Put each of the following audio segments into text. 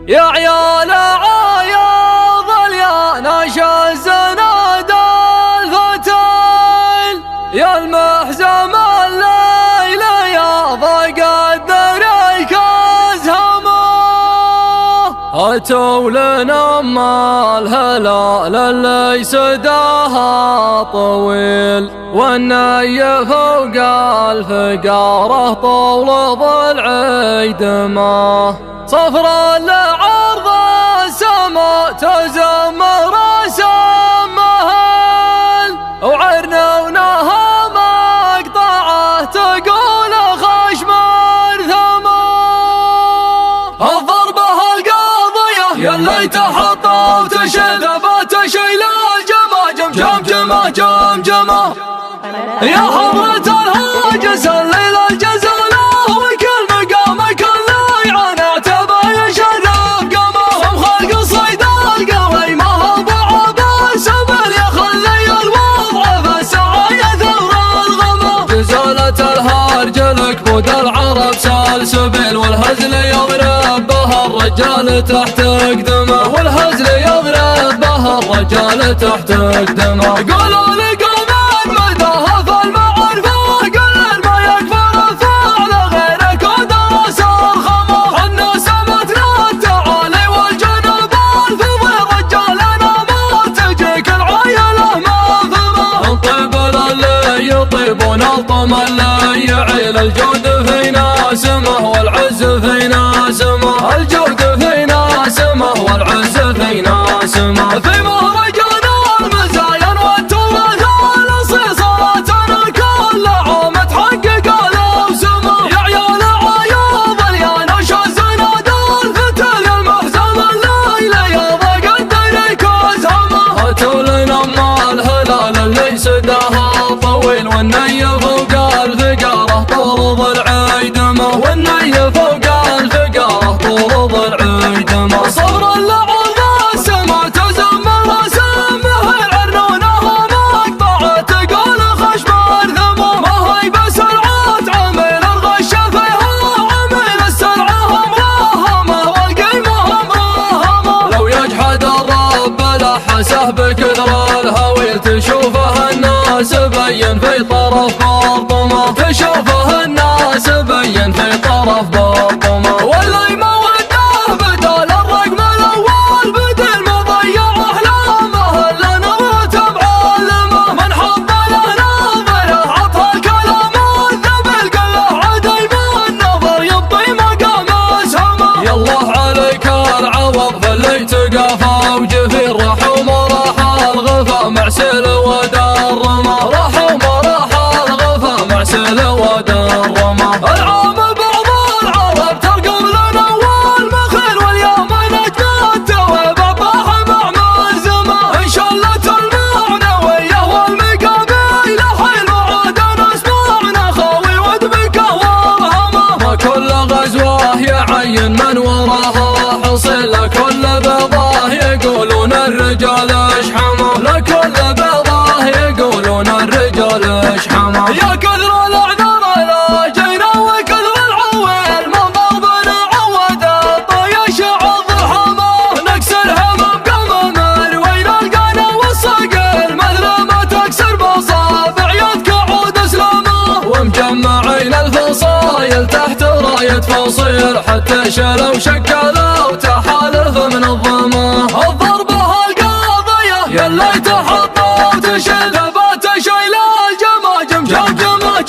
يا عيال عايض اليانش الزناد الفتل، يا المحزم الليل يا ضيق الدريك ازهمه. اتوا لنا ما الهلال اللي سداها طويل، والني فوق الفقاره طول ضلع دمه. صفر لعرض السما تزمر سمهل، وعرنونها مقطعه تقول خشم ارثمه. الضربه القاضيه يا اللي تحطى وتشل ثبات شيل الجماجم جمجمه جمجمه. يا حضرة الهاجس الليل الجزاله، وكل مقامك اللي عانيته بيشرف قمه. هم خلق الصيد القوي ما هو ضعف السبل، يخلي الوضع في الساعة يثور الغمه. جزالة الهرج لك بود العرب سلسبيل، والهزل يضرب بها الرجال تحت قدمه. والهزل يضرب بها الرجال تحت قدمه. قولوا لي يطيبون الطم اللي يعيل، الجود في ناسمه والعز في ناسمه. الجود في ناسمه والعز في ناسمه. في مهرجان المزاين والتراث الاصيل صلاتنا كل عام تحقق الاوسمه. يا عيال عايض اليانش الزناد الفتل، المحزم الليل يا ضيق الدريك ازهمه. اتوا لنا ما الهلال اللي سداها طويل، والني فوق الفقاره طول ضلع دمه. والني فوق الفقاره طول ضلع دمه. صبر لعرض السما تزمر سمه، العرنونها مقطعه تقول خشم ارثمه. ما هي بسرعه عميل الغش فيها عميل، السرعه مراهمه والقيمه مراهمه. لو يجحد الرب لحسه بكثر الهويل، تشوفه الناس بين في طرف بطمه. تشوفه الناس بين في طرف بطمه. واللي ما وده بدل الرقم الاول، بدل مضيع احلامه الا نظرته بعلمه. من حط له نظره عطى الكلام الذبل، قال له عدي من نظر يبطي مقام اسهمه. يالله عليك العوض فاللي تقافى وجفير، راح وما راح الغفا معسل ودرمه. راح وما راح الغفا معسل ودرمه. العام بعض العرب ترقم لنا والمخيل، واليوم نجم التويب طاح مع ملزمه. ان شلت المعنويه والمقابيل حيل، وعاد نسمعنا خاوي ودبك وارهمه. ما كل غزوه يعين من وراها حصيل، لكل بيضاه يقولون الرجال اشحمه. لكل بيضاه يقولون الرجال اشحمه. يا كثر الاعذار لا جينا وكثر العويل، من ضربنا عود الطيش عض حمه. نكسر همم قمم وين القنا والصقيل، مثل ما تكسر بصابع يدك عود اسلامه. ومجمعين الفصايل تحت رايه فصيل، حتى شلوا شكلوا تحالف من الظما. الضربه القاضيه يا اللي تحطى وتشل ثبات شيل الجماجم جمجمه.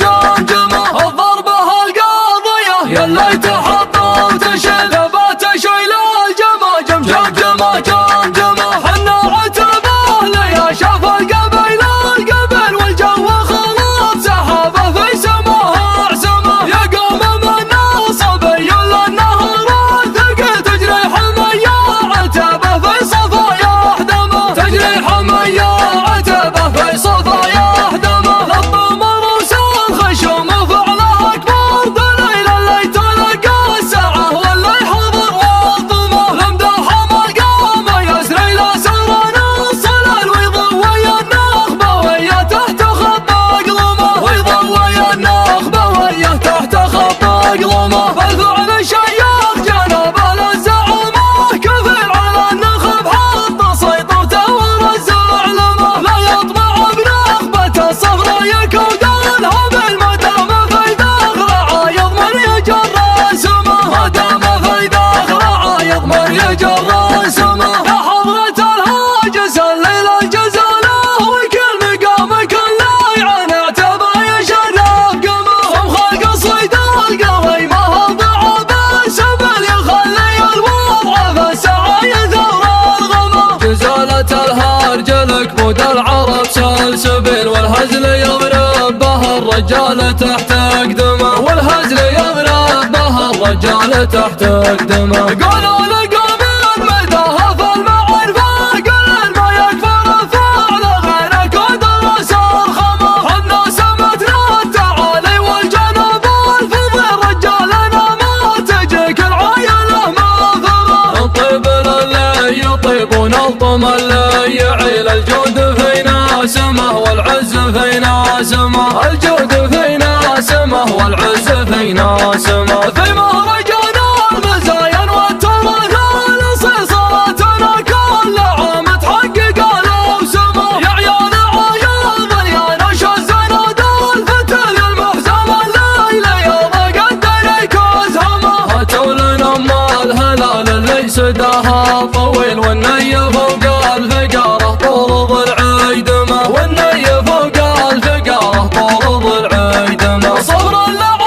ضرب سلسبيل والهزل يضرب به الرجال تحت قدمه والهزل يضرب به الرجال تحت قدمه قالوا لقوم مداها في المعرفة قل ما يكفر الفعل غيرك ودرس الخمر حنا سمتنا التعالي والجنب الفضل رجالنا ما تجيك العايلة ماثرة الطيب اللي يطيب ونلطم اللي يعيل الجود فينا سمه والعز فينا سمه الجود فينا سمه والعز فينا سمه في مهرجان المزاين والتمثال صيصاتنا كل عام تحقق لو سمه يا عيال عيال ضيان شزنا دول فتل المحزم الليلة يضا قد ليكوز همه هاتوا لنا ام الهلال اللي سداها طويل والني فوق الفقاره طول ضلع يدمه والني فوق الفقاره طول ضلع يدمه صبر اللعب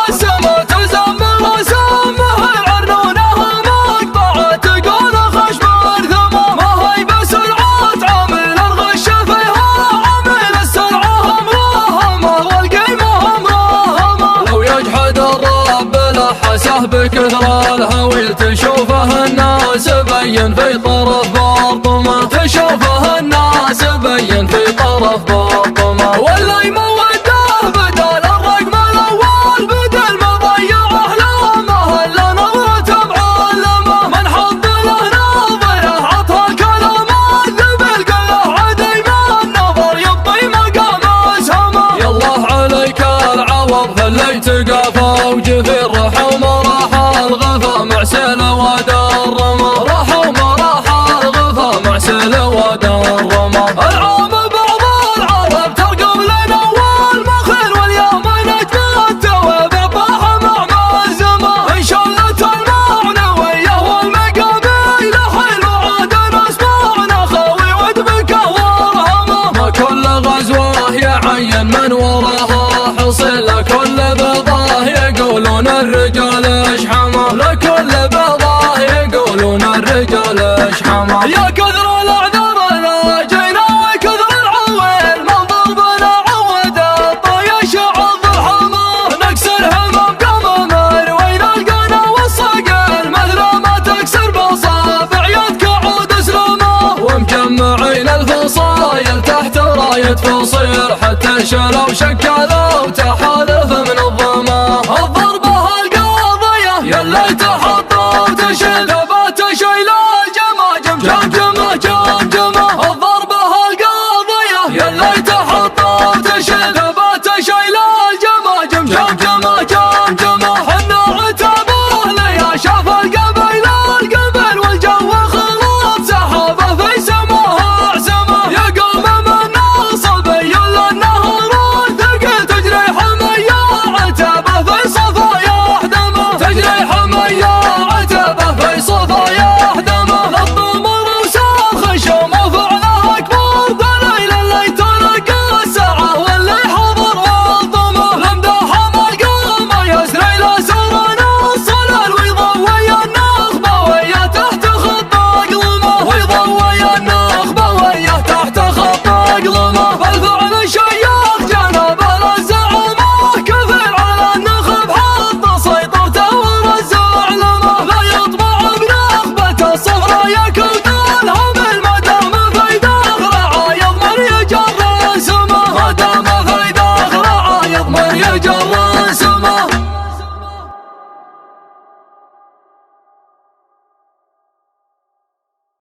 السما تزمر سمه العرنونه مقطعه تقول خشم الثمه ما هي بسرعه عامل الغش فيها عامل السرعه مراهمه والقيمه مراهمه لو يجحد الرب لحسه بكثر الهويل تشوفه الناس بين في طرف باطمه تشوفه الناس بين في طرف باطمه ولا يموده بدل الرقم الاول بدل ما ضيع احلامه الا نظرته معلمه من حط له ناظره عطها الكلام الذبل قال له عدي ما النظر يبطي مقام اسهمه يالله عليك العوض فاللي تقافى وجفير راح وما راح الغفا معسل ودرمه راح وما راح الغفا معسل ودرمه العام بعض العرب ترقب لنا والمخيل واليوم نجم التوابع طاح مع مزمه ان شلت المعنويه والمقابيل حلو عاد نسمعنا خاوي ودبك وارهمه ما كل غزوه يعين من وراها حصل لكل بضاه يقولون الرجال اشحمه لكل بضاه يقولون الرجال اشحمه يا كثر الاعذار لا جينا وكثر العويل من ضربنا عود الطيش عض الحمه نكسر همم قمم وين القنا والصقل مثل ما تكسر باصابع يدك عود اسلامه ومجمعين الفصايل تحت رايه فصير حتى شلوا شكلوا تحالف من الضمه الضربه القاضيه يلي تحط وتشل